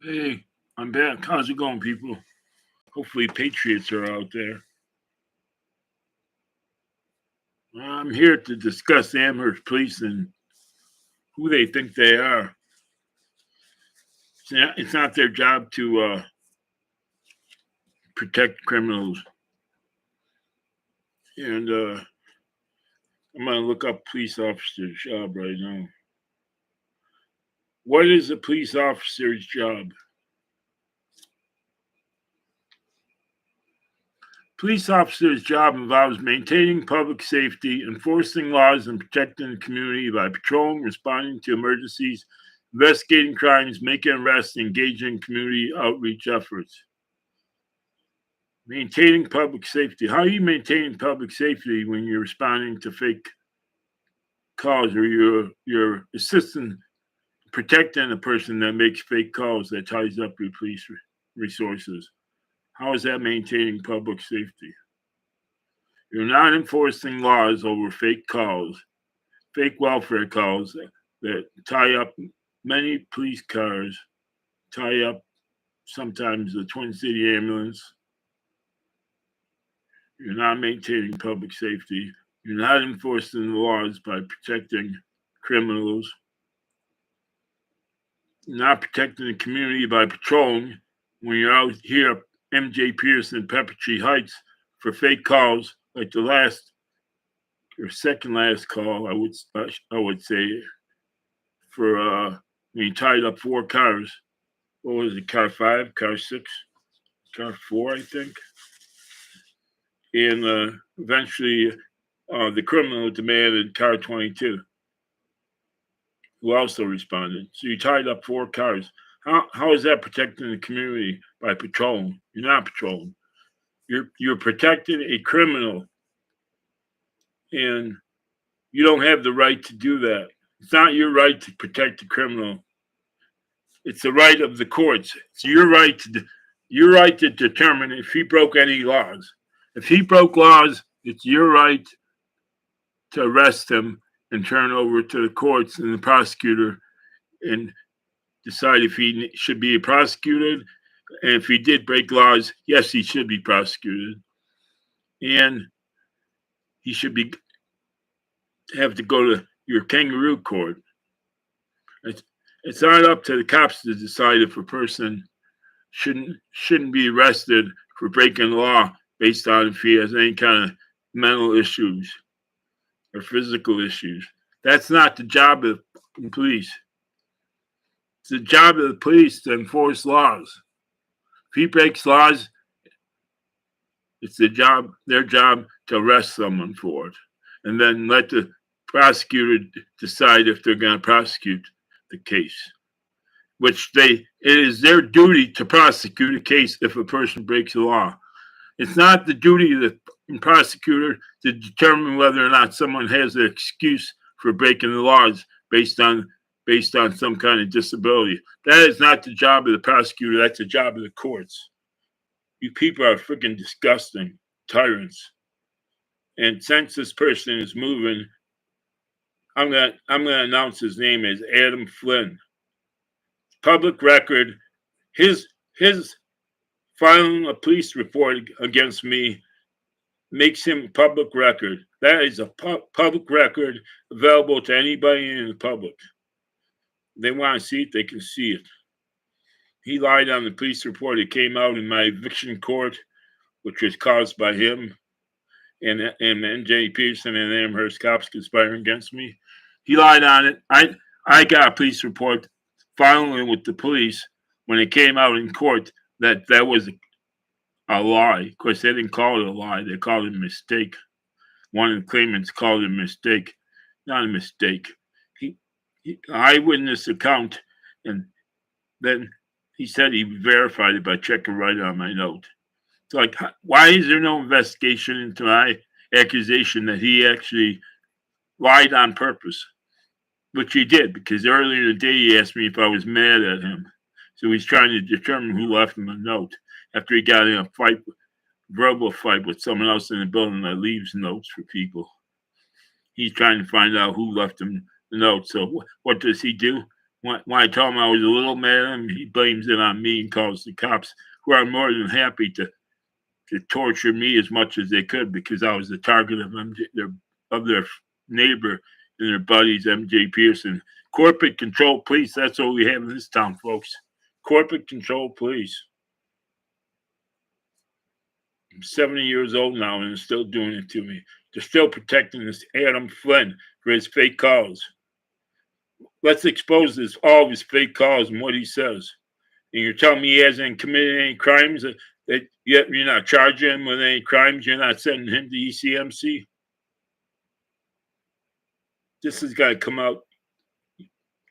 Hey, I'm back. How's it going, people? Hopefully, Patriots are out there. I'm here to discuss Amherst Police and who they think they are. It's not their job to protect criminals. And I'm going to look up police officer's job right now. What is a police officer's job? Police officer's job involves maintaining public safety, enforcing laws, and protecting the community by patrolling, responding to emergencies, investigating crimes, making arrests, and engaging in community outreach efforts. Maintaining public safety. How are you maintaining public safety when you're responding to fake calls or you're assisting protecting a person that makes fake calls that ties up your police resources? How is that maintaining public safety? You're not enforcing laws over fake calls, fake welfare calls that tie up many police cars, tie up sometimes the Twin City ambulance. You're not maintaining public safety. You're not enforcing the laws by protecting criminals. You're not protecting the community by patrolling when you're out here at MJ Peterson, Pepper Tree Heights for fake calls like the last or second last call. I would say for when you tied up 4 cars. What was it? Car 5, car 6, car 4, I think. And eventually, the criminal demanded car 22, who also responded. So you tied up 4 cars. How is that protecting the community by patrolling? You're not patrolling. You're protecting a criminal, and you don't have the right to do that. It's not your right to protect the criminal. It's the right of the courts. It's your right to determine if he broke any laws. If he broke laws, it's your right to arrest him and turn over to the courts and the prosecutor and decide if he should be prosecuted. And if he did break laws, yes, he should be prosecuted. And he should have to go to your kangaroo court. It's not up to the cops to decide if a person shouldn't be arrested for breaking the law based on if he has any kind of mental issues or physical issues. That's not the job of the police. It's the job of the police to enforce laws. If he breaks laws, it's their job to arrest someone for it, and then let the prosecutor decide if they're going to prosecute the case. It is their duty to prosecute a case if a person breaks the law. It's not the duty of the prosecutor to determine whether or not someone has an excuse for breaking the laws based on some kind of disability. That is not the job of the prosecutor. That's the job of the courts. You people are freaking disgusting tyrants. And since this person is moving, I'm gonna announce his name as Adam Flynn. Public record. His filing a police report against me makes him public record. That is a public record available to anybody in the public. They want to see it, they can see it. He lied on the police report. It came out in my eviction court, which was caused by him and MJ Peterson and Amherst cops conspiring against me. He lied on it. I got a police report filing with the police when it came out in court that was a lie. Of course, they didn't call it a lie. They called it a mistake. One of the claimants called it a mistake. Not a mistake. Eyewitness account, and then he said he verified it by checking right on my note. It's like, why is there no investigation into my accusation that he actually lied on purpose? Which he did, because earlier in the day he asked me if I was mad at him. So he's trying to determine who left him a note after he got in a verbal fight with someone else in the building that leaves notes for people. He's trying to find out who left him the note. So what does he do? When I tell him I was a little mad at him, he blames it on me and calls the cops, who are more than happy to torture me as much as they could because I was the target of their neighbor and their buddies, MJ Peterson. Corporate control police, that's what we have in this town, folks. Corporate control police. I'm 70 years old now and they're still doing it to me. They're still protecting this Adam Flynn for his fake calls. Let's expose all of his fake calls and what he says. And you're telling me he hasn't committed any crimes, that you're not charging him with any crimes, you're not sending him to ECMC? This has got to come out,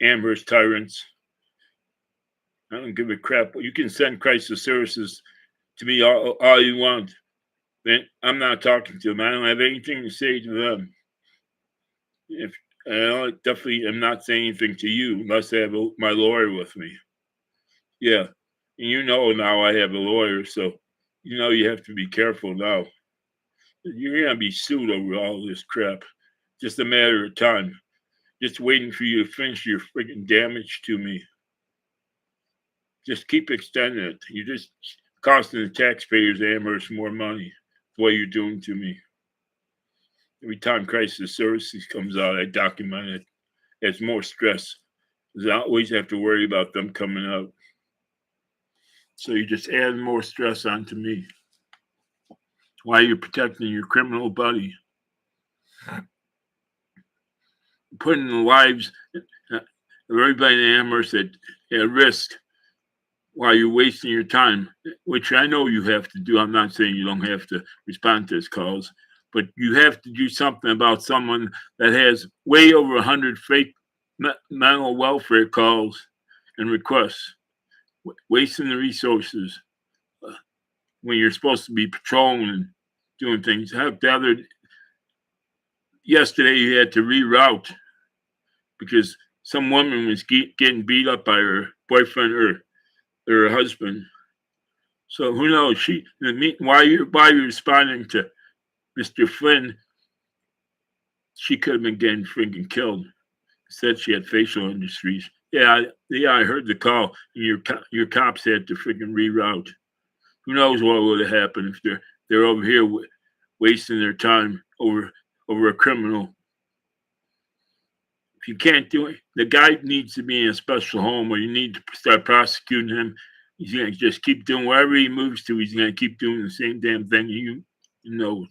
Amherst Tyrants. I don't give a crap. You can send crisis services to me all you want. Then I'm not talking to them. I don't have anything to say to them. I definitely am not saying anything to you unless I have my lawyer with me. Yeah, and you know now I have a lawyer, so you know you have to be careful now. You're gonna be sued over all this crap. Just a matter of time. Just waiting for you to finish your freaking damage to me. Just keep extending it. You're just costing the taxpayers of Amherst more money. That's what you're doing to me. Every time crisis services comes out, I document it. It's more stress. Because I always have to worry about them coming out. So you just add more stress onto me. While you're protecting your criminal buddy. Putting the lives of everybody in Amherst at risk while you're wasting your time, which I know you have to do. I'm not saying you don't have to respond to his calls, but you have to do something about someone that has way over 100 fake mental welfare calls and requests, wasting the resources when you're supposed to be patrolling and doing things. Yesterday you had to reroute because some woman was getting beat up by her boyfriend or her husband. So who knows? While you're responding to Mr. Flynn, she could have been getting freaking killed. Said she had facial injuries. Yeah, I heard the call. And your cops had to freaking reroute. Who knows what would have happened if they're over here wasting their time over a criminal. If you can't do it, the guy needs to be in a special home, or you need to start prosecuting him. He's going to just keep doing wherever he moves to. He's going to keep doing the same damn thing. You know,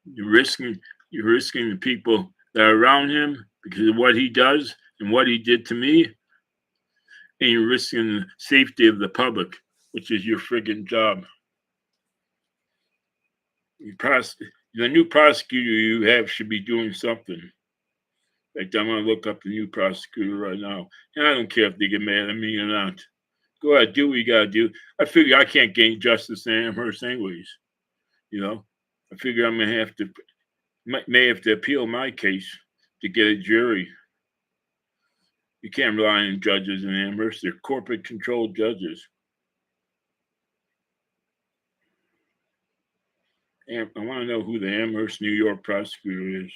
you're risking the people that are around him because of what he does and what he did to me, and you're risking the safety of the public, which is your friggin' job. The new prosecutor you have should be doing something. Like, I'm going to look up the new prosecutor right now. And I don't care if they get mad at me or not. Go ahead, do what you got to do. I figure I can't gain justice in Amherst anyways. You know, I figure I'm going to may have to appeal my case to get a jury. You can't rely on judges in Amherst. They're corporate controlled judges. And I want to know who the Amherst, New York prosecutor is.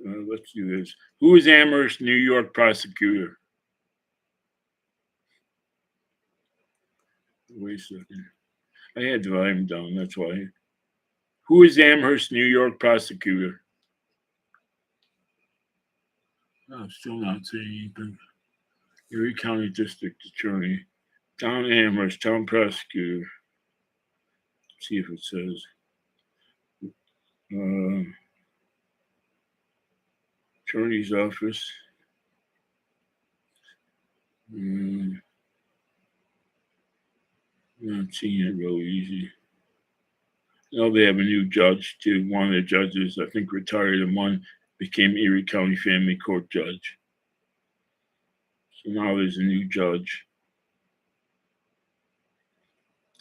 Let's do this. Who is Amherst, New York prosecutor? Wait a second. I had the volume down, that's why. Who is Amherst, New York prosecutor? I'm still not saying anything. Erie County District Attorney. Town Amherst, Town Prosecutor. Let's see if it says. Attorney's Office. I'm not seeing it real easy. Now they have a new judge too. One of the judges, I think, retired, and one became Erie County Family Court judge. So now there's a new judge.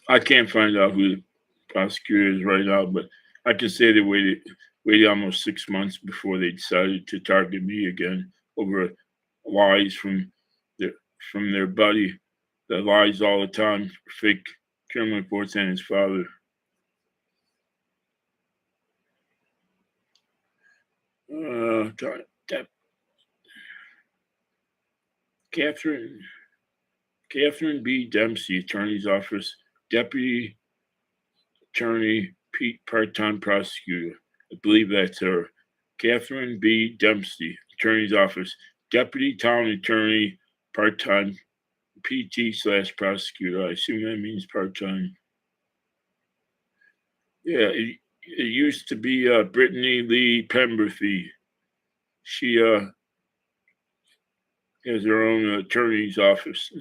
I can't find out who the prosecutor is right now, but I can say they waited almost 6 months before they decided to target me again over lies from their buddy that lies all the time, fake criminal reports, and his father. Catherine B. Dempsey, Attorney's Office, Deputy Attorney Pete, part-time prosecutor. I believe that's her. Catherine B. Dempsey, Attorney's Office, Deputy Town Attorney, part-time PT/prosecutor. I assume that means part-time. Yeah, it used to be Brittany Lee Pemberthy. She has her own attorney's office,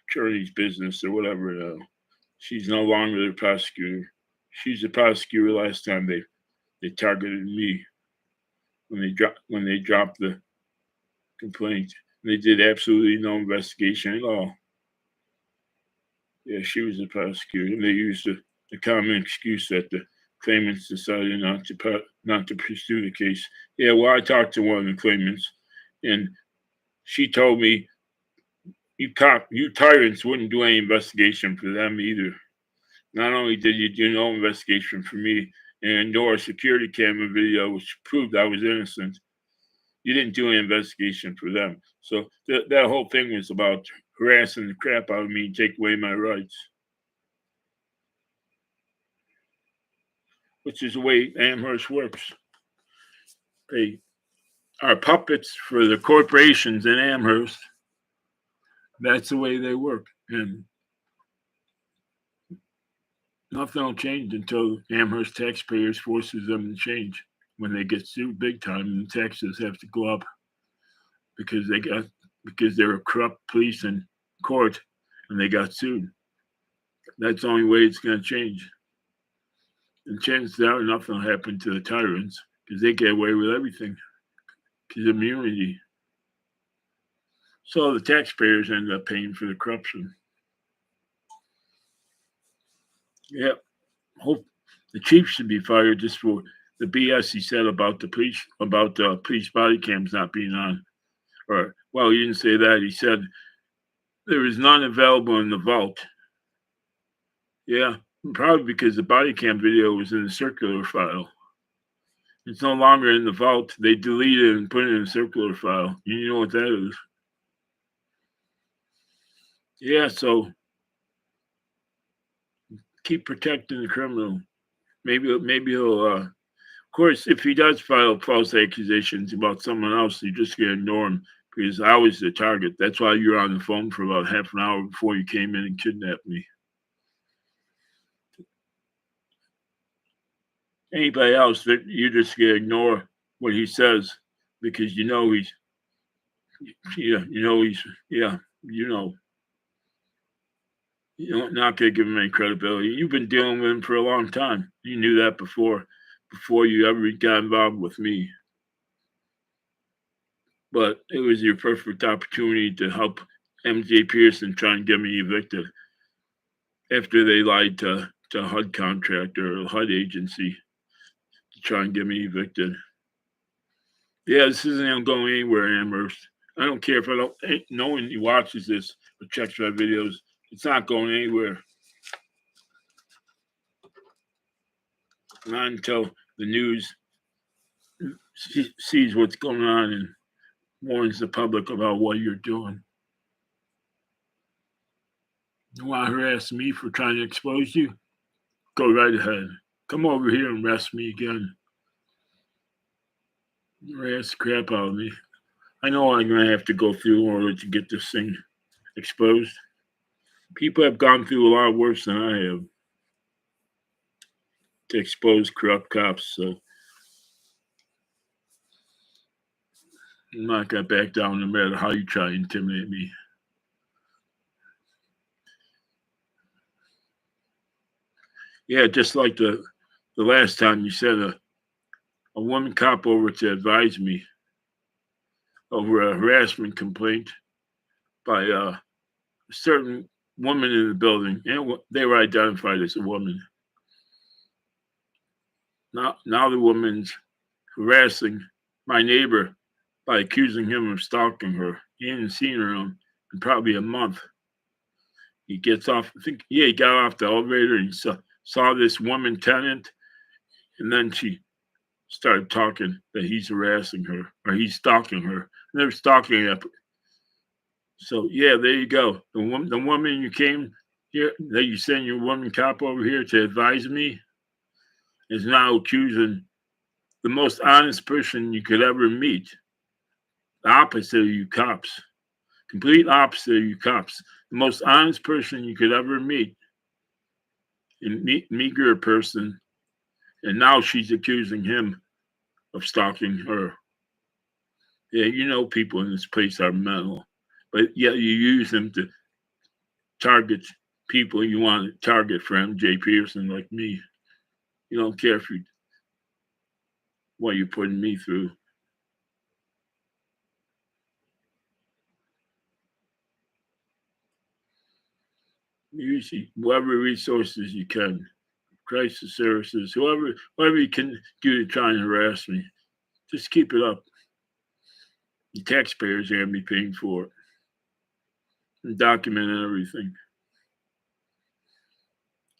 attorney's business, or whatever now. She's no longer the prosecutor. She's the prosecutor. Last time they targeted me when they dropped the complaint. They did absolutely no investigation at all. Yeah, she was the prosecutor. And they used the common excuse that the claimants decided not to pursue the case. Yeah, well, I talked to one of the claimants, and she told me, you tyrants wouldn't do any investigation for them either. Not only did you do no investigation for me and ignore a security camera video which proved I was innocent, you didn't do an investigation for them. So that whole thing was about harassing the crap out of me and take away my rights. Which is the way Amherst works. They are puppets for the corporations in Amherst. That's the way they work. And nothing will change until Amherst taxpayers forces them to change. When they get sued big time and the taxes have to go up because they're a corrupt police and court and they got sued. That's the only way it's going to change. And chances are nothing will happen to the tyrants because they get away with everything because of immunity. So the taxpayers end up paying for the corruption. Yeah, hope the chief should be fired just for the BS he said about the police body cams not being on. Or, well, he didn't say that. He said there is none available in the vault. Yeah, probably because the body cam video was in the circular file. It's no longer in the vault. They deleted it and put it in a circular file. You know what that is. Yeah, so keep protecting the criminal. Maybe he'll, of course, if he does file false accusations about someone else, you just gonna ignore him because I was the target. That's why you were on the phone for about half an hour before you came in and kidnapped me. Anybody else, that you just gonna ignore what he says because you know he's you're not gonna give him any credibility. You've been dealing with him for a long time. You knew that before you ever got involved with me. But it was your perfect opportunity to help MJ Peterson try and get me evicted after they lied to a HUD contractor or a HUD agency to try and get me evicted. Yeah, this isn't going anywhere, Amherst. I don't care if no one watches this or checks my videos. It's not going anywhere. Not until the news sees what's going on and warns the public about what you're doing. You want to harass me for trying to expose you? Go right ahead. Come over here and arrest me again. Harass the crap out of me. I know I'm going to have to go through in order to get this thing exposed. People have gone through a lot worse than I have to expose corrupt cops, so I'm not going to back down no matter how you try to intimidate me. Yeah, just like the last time you sent a woman cop over to advise me over a harassment complaint by a certain woman in the building, and they were identified as a woman. Now the woman's harassing my neighbor by accusing him of stalking her. He hadn't seen her in probably a month. He gets off, he got off the elevator and saw this woman tenant, and then she started talking that he's harassing her or he's stalking her. And they're stalking So yeah, there you go. The woman you came here that you sent your woman cop over here to advise me is now accusing the most honest person you could ever meet. The opposite of you cops. Complete opposite of you cops. The most honest person you could ever meet. A meager person. And now she's accusing him of stalking her. Yeah, you know people in this place are mental. But yet you use them to target people you want to target for MJ Peterson like me. You don't care if you what you're putting me through. Use whatever resources you can, crisis services, whatever you can do to try and harass me. Just keep it up. The taxpayers are gonna be paying for it. And documenting everything.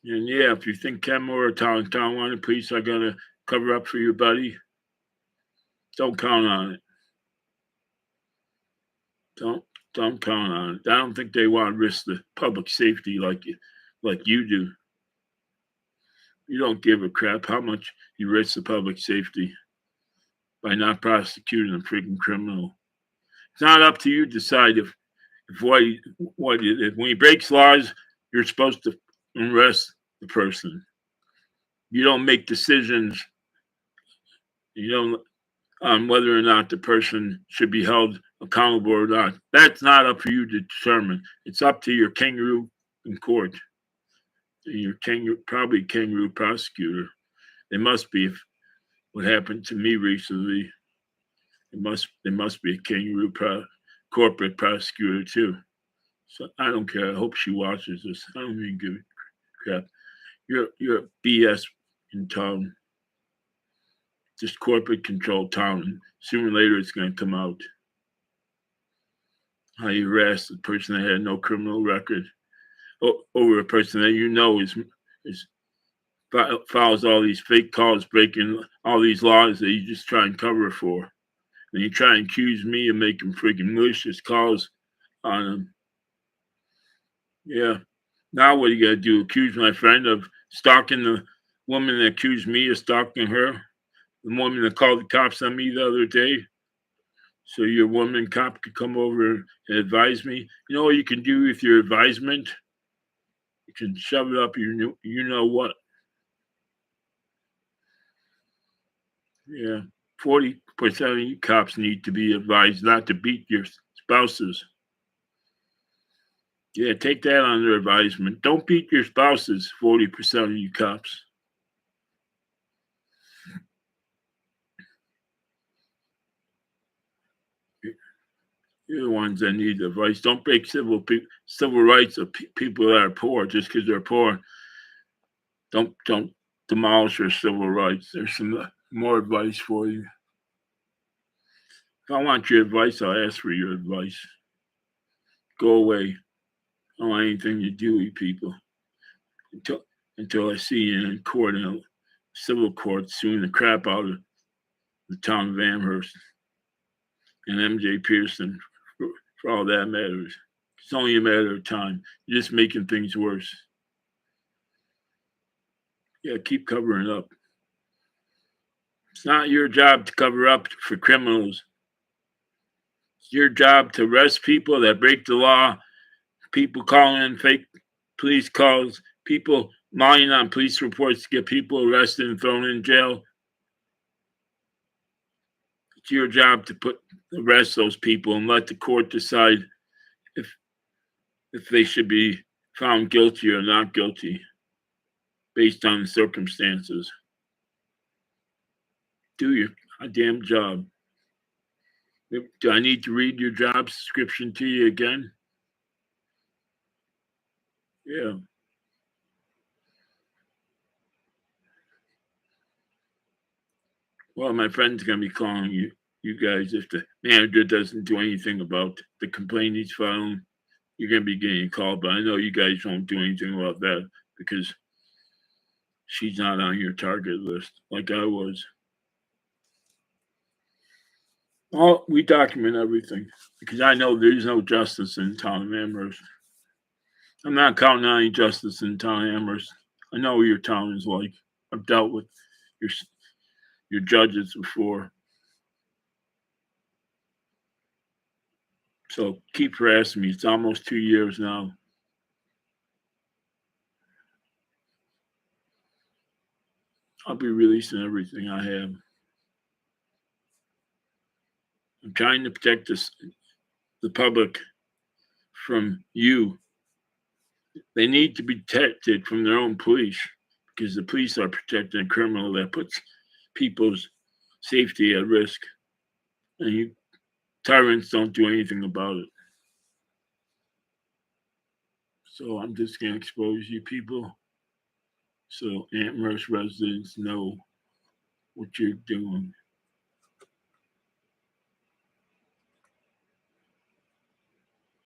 And yeah, if you think Kenmore or Tonawanda police are gonna cover up for your buddy, don't count on it. Don't don't count on it. I don't think they want to risk the public safety like you do. You don't give a crap how much you risk the public safety by not prosecuting a freaking criminal. It's not up to you to decide if if when he breaks laws, you're supposed to arrest the person. You don't make decisions. You don't on whether or not the person should be held accountable or not. That's not up for you to determine. It's up to your kangaroo in court. Your probably kangaroo prosecutor. They must be. If what happened to me recently, there must be a kangaroo corporate prosecutor too. So I don't care. I hope she watches this. I don't even give a crap. You're BS in town. Just corporate controlled town. And sooner or later, it's going to come out. How you harassed the person that had no criminal record over a person that you know is files all these fake calls, breaking all these laws that you just try and cover for. And you try and accuse me of making freaking malicious calls on them. Yeah. Now what are you gonna do? Accuse my friend of stalking the woman that accused me of stalking her? The woman that called the cops on me the other day? So your woman cop could come over and advise me. You know what you can do with your advisement? You can shove it up your you know what. Yeah. 40% of you cops need to be advised not to beat your spouses. Yeah, take that under advisement. Don't beat your spouses, 40% of you cops. You're the ones that need advice. Don't break civil rights of people that are poor just because they're poor. Don't demolish their civil rights. There's some more advice for you. If I want your advice, I'll ask for your advice. Go away. I don't want anything to do with people until until I see you in court in a civil court suing the crap out of the town of Amherst and MJ Peterson for all that matters. It's only a matter of time. You're just making things worse. Yeah, keep covering up. It's not your job to cover up for criminals. It's your job to arrest people that break the law, people calling in fake police calls, people lying on police reports to get people arrested and thrown in jail. It's your job to arrest those people and let the court decide if they should be found guilty or not guilty based on the circumstances. Do your damn job. Do I need to read your job description to you again? Yeah. Well, my friend's gonna be calling you guys if the manager doesn't do anything about the complaint he's filing. You're gonna be getting a call, but I know you guys won't do anything about that because she's not on your target list like I was. We document everything because I know there's no justice in the town of Amherst. I'm not counting on any justice in the town of Amherst. I know what your town is like. I've dealt with your your judges before. So keep harassing me. It's almost 2 years now. I'll be releasing everything I have. I'm trying to protect the public from you. They need to be protected from their own police because the police are protecting a criminal that puts people's safety at risk. And you tyrants don't do anything about it. So I'm just going to expose you people so Amherst residents know what you're doing.